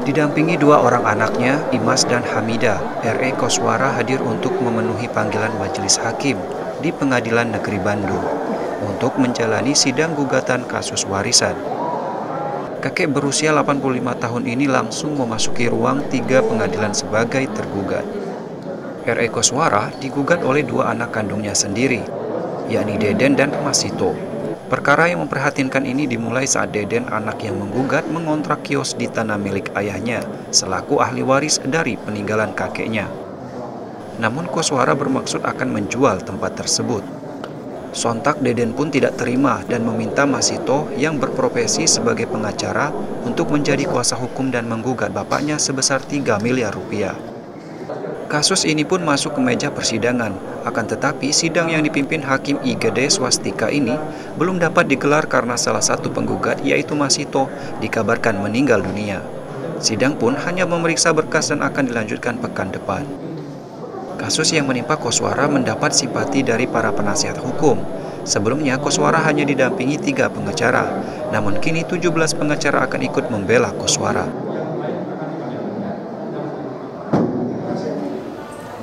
Didampingi dua orang anaknya, Imas dan Hamida, RE Koswara hadir untuk memenuhi panggilan majelis hakim di Pengadilan Negeri Bandung untuk menjalani sidang gugatan kasus warisan. Kakek berusia 85 tahun ini langsung memasuki ruang 3 pengadilan sebagai tergugat. RE Koswara digugat oleh dua anak kandungnya sendiri, yakni Deden dan Masito. Perkara yang memprihatinkan ini dimulai saat Deden, anak yang menggugat, mengontrak kios di tanah milik ayahnya selaku ahli waris dari peninggalan kakeknya. Namun Koswara bermaksud akan menjual tempat tersebut. Sontak Deden pun tidak terima dan meminta Masito yang berprofesi sebagai pengacara untuk menjadi kuasa hukum dan menggugat bapaknya sebesar 3 miliar rupiah. Kasus ini pun masuk ke meja persidangan, akan tetapi sidang yang dipimpin Hakim IGD Swastika ini belum dapat digelar karena salah satu penggugat, yaitu Masito, dikabarkan meninggal dunia. Sidang pun hanya memeriksa berkas dan akan dilanjutkan pekan depan. Kasus yang menimpa Koswara mendapat simpati dari para penasihat hukum. Sebelumnya Koswara hanya didampingi 3 pengacara, namun kini 17 pengacara akan ikut membela Koswara.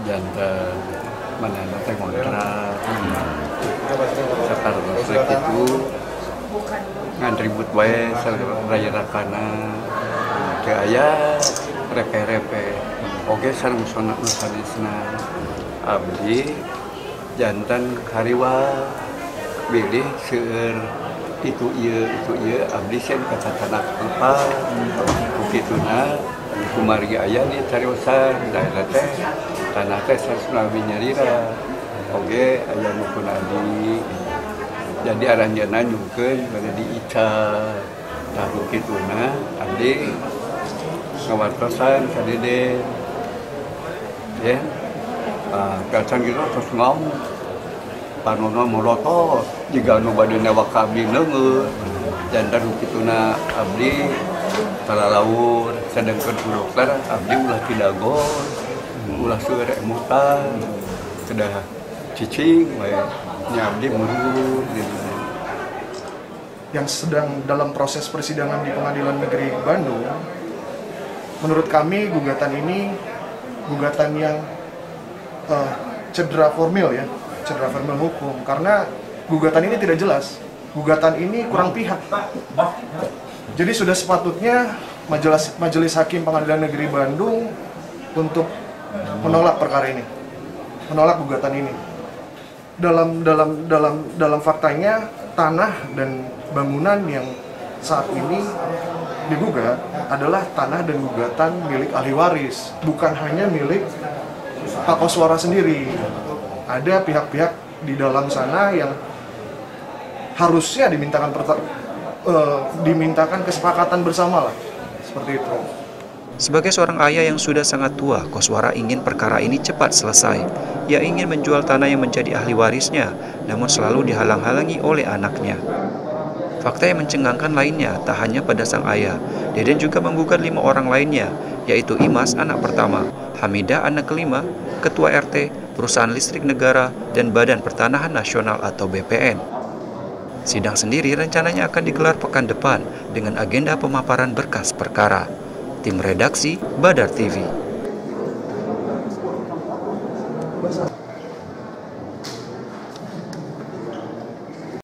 Jantan mana teh kontrak sekarang listrik itu ngan ribut bae raya rakana teu aya repe-repe oge sareng nusanisna abdi jantan kariwa bilih seueur itu ieu abdi sen katatana apa kukituna kumargi aya di cariosan daerah teh tanah teh sareng nyarira oge aya nu kunadi jadi aranjeunna nyungkeun bade di Ica tah kituna abdi ngawartosan ka Deden ya kacan gitu terus ngom panono molotos jiga nu bade newak ka abdi leungeur jantan kituna abdi talalaur sedengkeun dokter abdi ulah tidagos ulah seueur emutan kedah cicing we nya abdi murud yang sedang dalam proses persidangan di Pengadilan Negeri Bandung. Menurut kami gugatan ini gugatan yang cedera formil hukum, karena gugatan ini tidak jelas, gugatan ini kurang pihak. Jadi sudah sepatutnya majelis hakim Pengadilan Negeri Bandung untuk menolak perkara ini, menolak gugatan ini. Dalam faktanya tanah dan bangunan yang saat ini digugat adalah tanah dan gugatan milik ahli waris, bukan hanya milik Pak Koswara sendiri. Ada pihak-pihak di dalam sana yang harusnya dimintakan kesepakatan bersama lah, seperti itu. Sebagai seorang ayah yang sudah sangat tua, Koswara ingin perkara ini cepat selesai. Ia ingin menjual tanah yang menjadi ahli warisnya, namun selalu dihalang-halangi oleh anaknya. Fakta yang mencengangkan lainnya tak hanya pada sang ayah, Deden juga menggugat 5 orang lainnya, yaitu Imas, anak pertama, Hamida, anak kelima, ketua RT, perusahaan listrik negara, dan Badan Pertanahan Nasional atau BPN. Sidang sendiri rencananya akan digelar pekan depan dengan agenda pemaparan berkas perkara. Tim redaksi Badar TV.